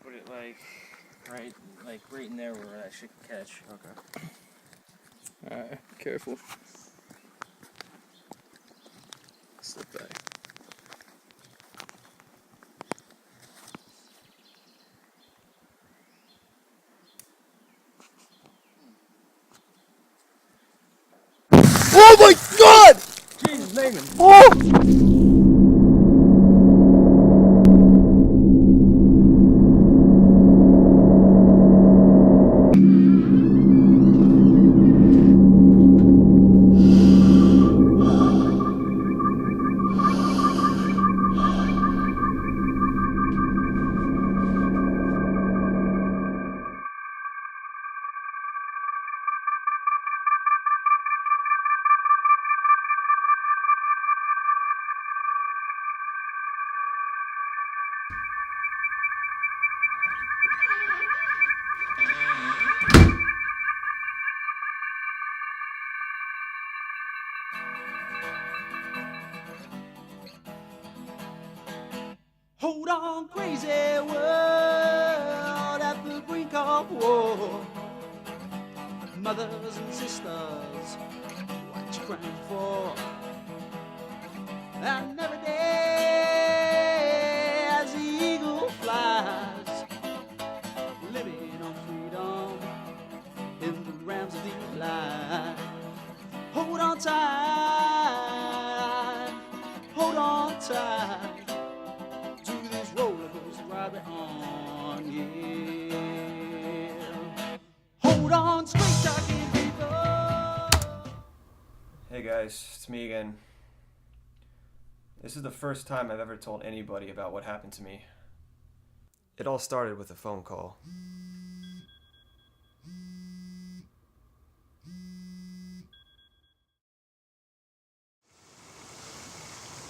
Put it right in there where I should catch. Okay. Alright, careful. Step back. Oh my god! Jesus, Naaman. Oh! Hold on, crazy world at the brink of war. Mothers and sisters, what you crying for? And every day as the eagle flies, living on freedom in the realms of deep light. Hold on tight, hold on tight. On, yeah. Hold on, straight talking people. Hey guys, it's me again. This is the first time I've ever told anybody about what happened to me. It all started with a phone call.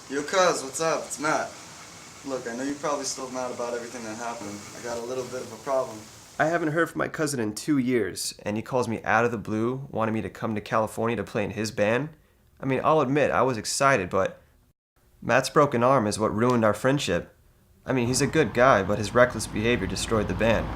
Yo, cuz, what's up? It's Matt. Look, I know you're probably still mad about everything that happened. I got a little bit of a problem. I haven't heard from my cousin in 2 years, and he calls me out of the blue, wanting me to come to California to play in his band. I mean, I'll admit, I was excited, but Matt's broken arm is what ruined our friendship. I mean, he's a good guy, but his reckless behavior destroyed the band.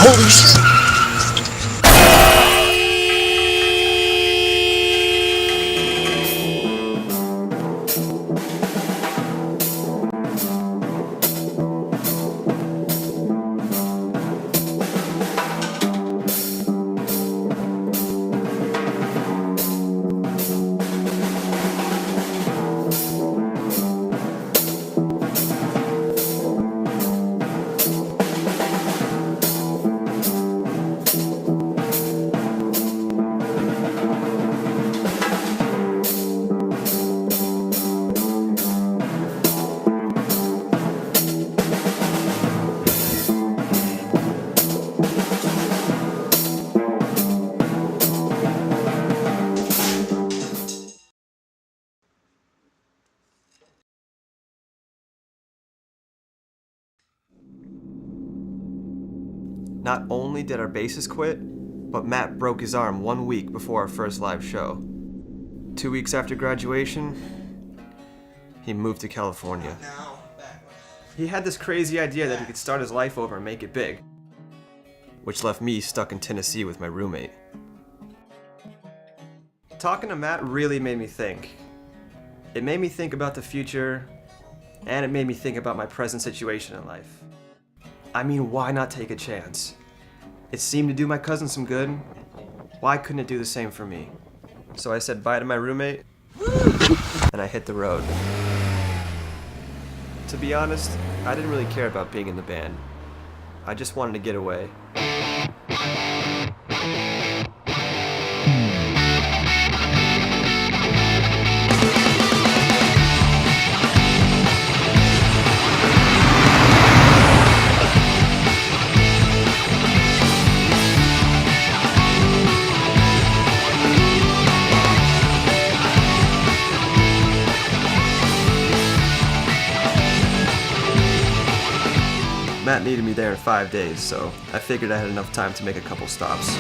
Holy shit! Not only did our bassist quit, but Matt broke his arm 1 week before our first live show. 2 weeks after graduation, he moved to California. He had this crazy idea that he could start his life over and make it big, which left me stuck in Tennessee with my roommate. Talking to Matt really made me think. It made me think about the future, and it made me think about my present situation in life. I mean, why not take a chance? It seemed to do my cousin some good. Why couldn't it do the same for me? So I said bye to my roommate, and I hit the road. To be honest, I didn't really care about being in the band. I just wanted to get away. Matt needed me there in 5 days, so I figured I had enough time to make a couple stops.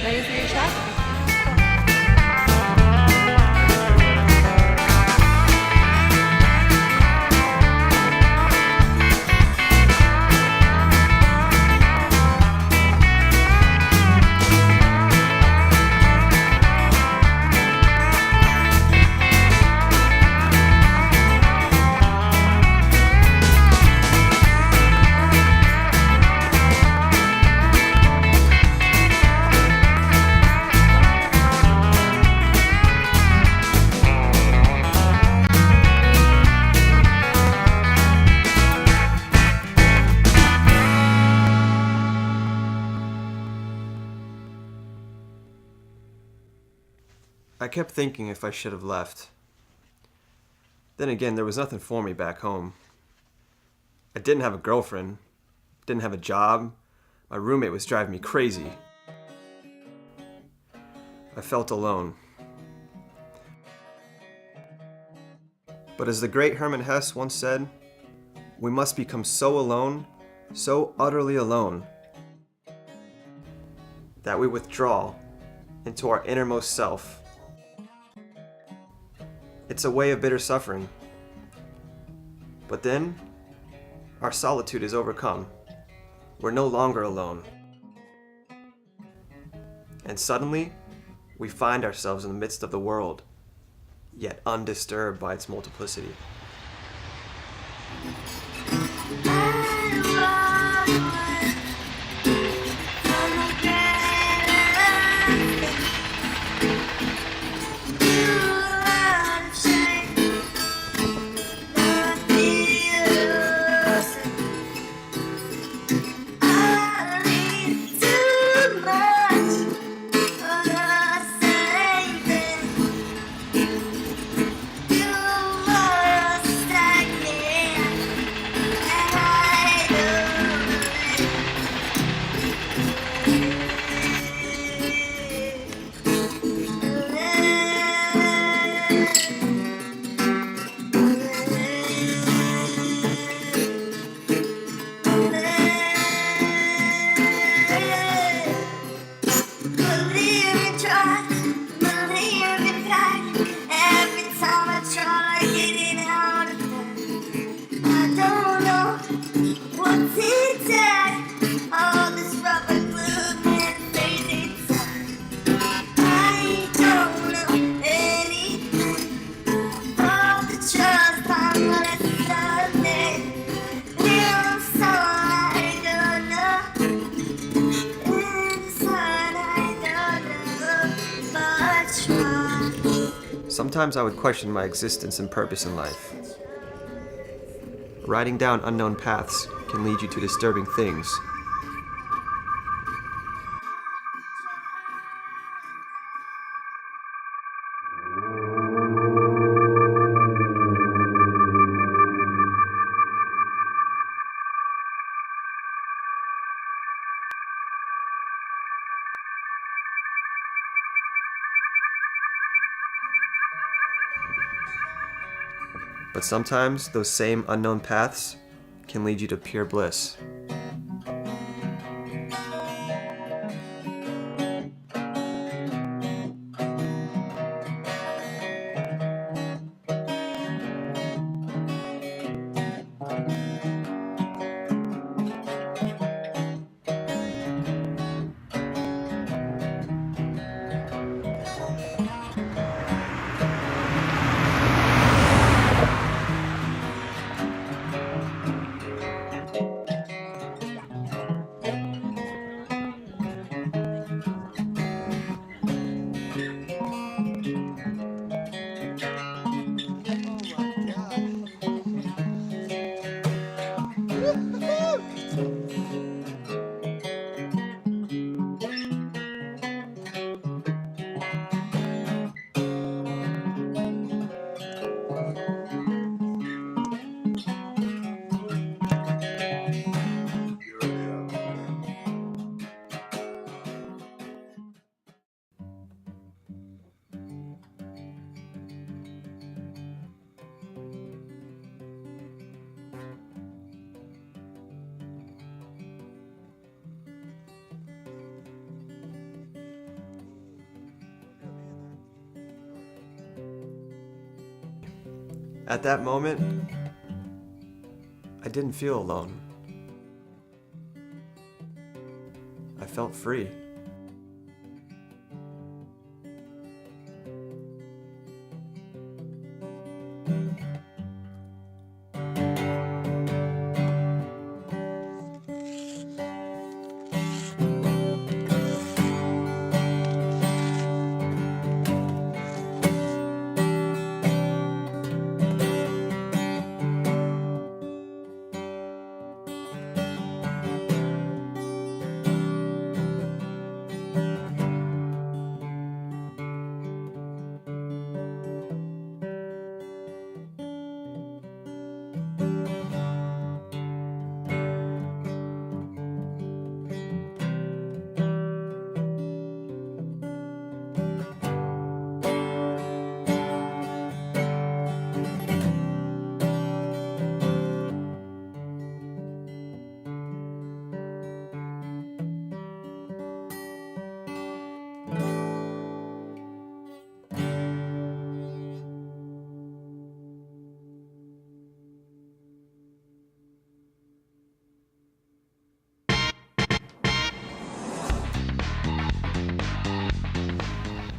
Ready for your check? I kept thinking if I should have left. Then again, there was nothing for me back home. I didn't have a girlfriend, didn't have a job. My roommate was driving me crazy. I felt alone. But as the great Hermann Hesse once said, we must become so alone, so utterly alone, that we withdraw into our innermost self. It's a way of bitter suffering. But then, our solitude is overcome. We're no longer alone. And suddenly, we find ourselves in the midst of the world. yet undisturbed by its multiplicity. Sometimes I would question my existence and purpose in life. Riding down unknown paths can lead you to disturbing things. But sometimes those same unknown paths can lead you to pure bliss. At that moment, I didn't feel alone. I felt free.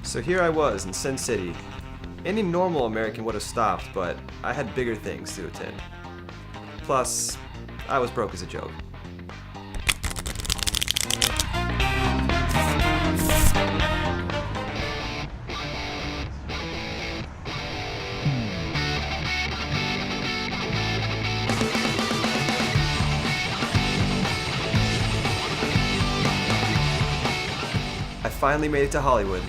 So here I was in Sin City, Any normal American would have stopped, but I had bigger things to attend. Plus, I was broke as a joke. I finally made it to Hollywood.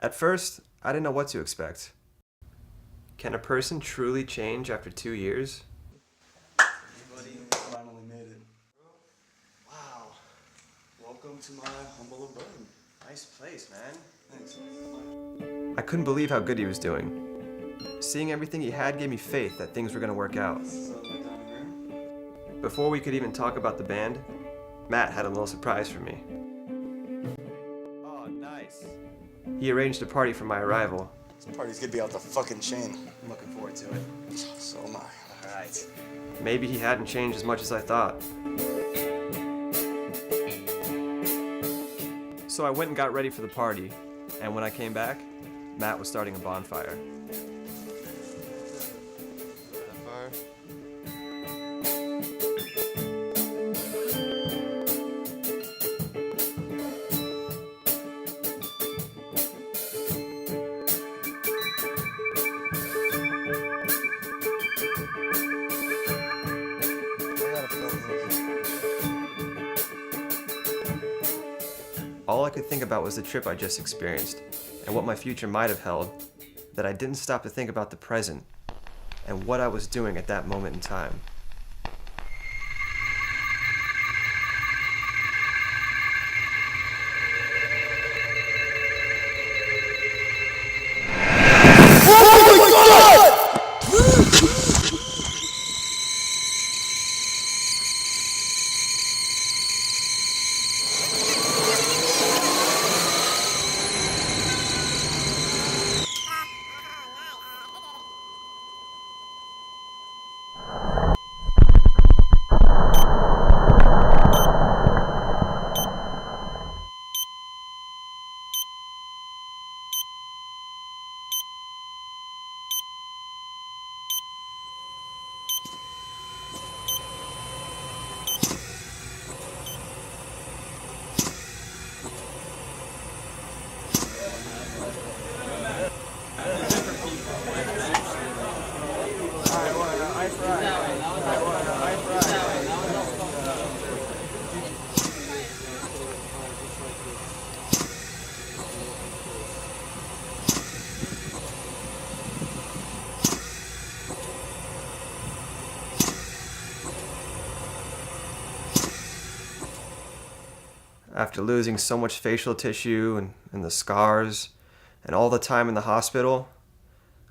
At first, I didn't know what to expect. Can a person truly change after 2 years? Everybody finally made it. Wow. Welcome to my humble abode. Nice place, man. Thanks. I couldn't believe how good he was doing. Seeing everything he had gave me faith that things were going to work out. This is my dining room. Before we could even talk about the band, Matt had a little surprise for me. Oh, nice. He arranged a party for my arrival. This party's gonna be out the fucking chain. I'm looking forward to it. So am I. Alright. Maybe he hadn't changed as much as I thought. So I went and got ready for the party, and when I came back, Matt was starting a bonfire. All I could think about was the trip I just experienced, and what my future might have held, that I didn't stop to think about the present, and what I was doing at that moment in time. After losing so much facial tissue and the scars and all the time in the hospital,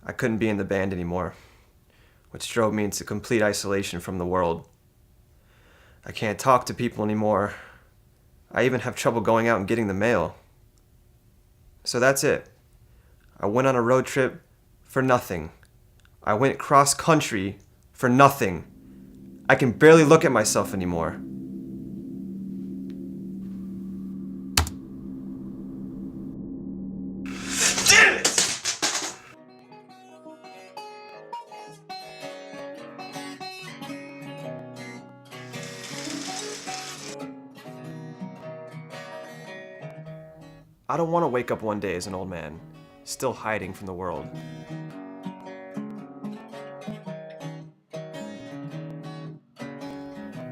I couldn't be in the band anymore, which drove me into complete isolation from the world. I can't talk to people anymore. I even have trouble going out and getting the mail. So that's it. I went on a road trip for nothing. I went cross country for nothing. I can barely look at myself anymore. I don't want to wake up one day as an old man, still hiding from the world.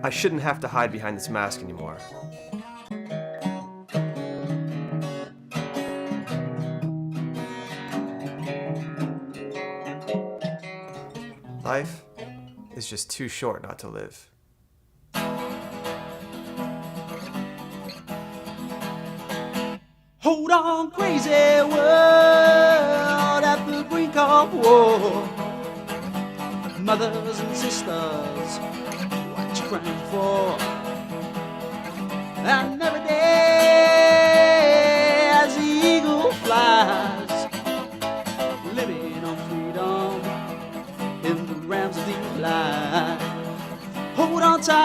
I shouldn't have to hide behind this mask anymore. Life is just too short not to live. Hold on, crazy world at the brink of war. Mothers and sisters, what you crying for? And every day as the eagle flies, living on freedom in the realms of deep light. Hold on tight,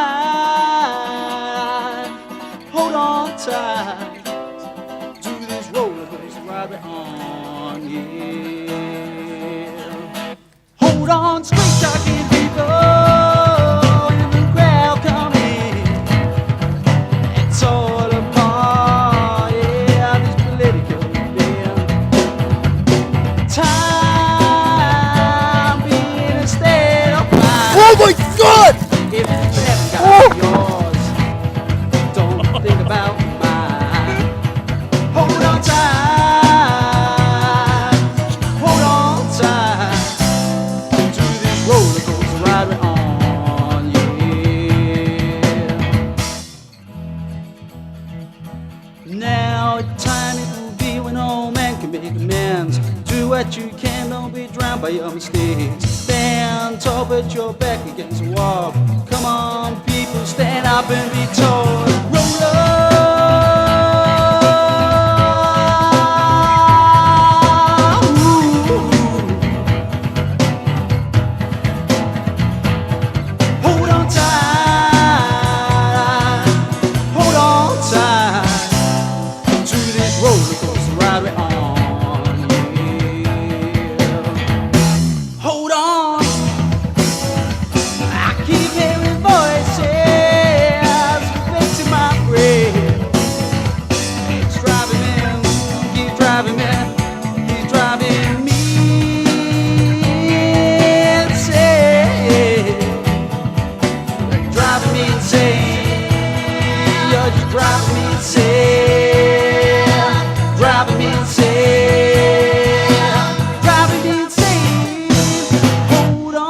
hold on tight to this roller coaster ride we're on, yeah. Hold on, straight talking people in the crowd coming. It's all a party, this political event. Time being a state of mind. Oh my God! If you haven't got yours, don't think about mine. Hold on tight, hold on tight to this roller coaster ride we're on, yeah. Now it's time it will be when all men can make amends. Do what you can, don't be drowned by your mistakes. Stand tall, put your back against the wall. Come on, people, stand up and be told. Roll up. Hold on tight, hold on tight to this roller coaster ride we're on. Hold on, I keep hearing voices fixing my brain. It's driving me, keep driving me, keep driving me insane. Driving me insane, you're just driving me insane, driving me insane, driving me insane. Hold on.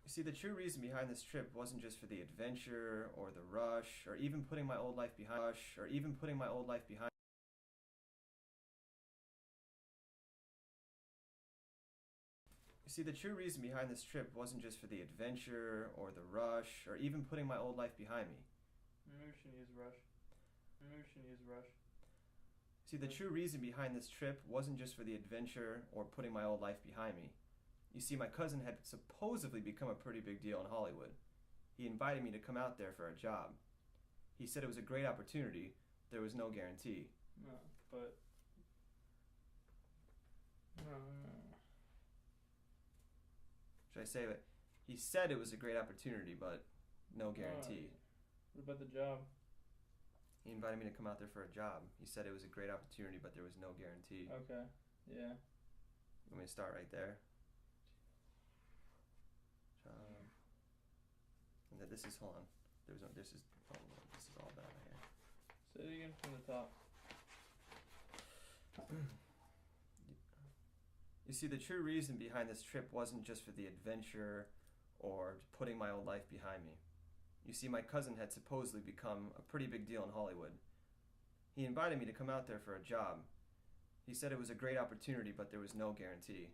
You see, the true reason behind this trip wasn't just for the adventure or the rush or even putting my old life behind. You see, the true reason behind this trip wasn't just for the adventure or the rush or even putting my old life behind me. Maybe we should use rush. See, the true reason behind this trip wasn't just for the adventure or putting my old life behind me. You see, my cousin had supposedly become a pretty big deal in Hollywood. He invited me to come out there for a job. He said it was a great opportunity. There was no guarantee. No, but... No. Should I say that? He said it was a great opportunity, but no guarantee. What about the job? He invited me to come out there for a job. He said it was a great opportunity, but there was no guarantee. Okay, yeah. You want me to start right there? And that this is, hold on. This is all bad right here. Say it again from the top. You see, the true reason behind this trip wasn't just for the adventure or putting my old life behind me. You see, my cousin had supposedly become a pretty big deal in Hollywood. He invited me to come out there for a job. He said it was a great opportunity, but there was no guarantee.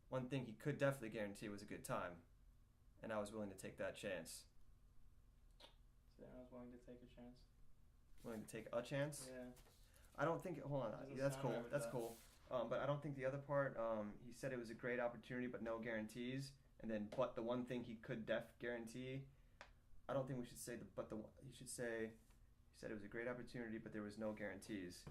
One thing he could definitely guarantee was a good time, and I was willing to take that chance. So I was willing to take a chance. Willing to take a chance? Yeah. I don't think, hold on, Doesn't that's sound cool, right with that's that. cool. But I don't think the other part, he said it was a great opportunity, but no guarantees. And then, but the one thing he could guarantee, I don't think we should say he should say, he said it was a great opportunity, but there was no guarantees.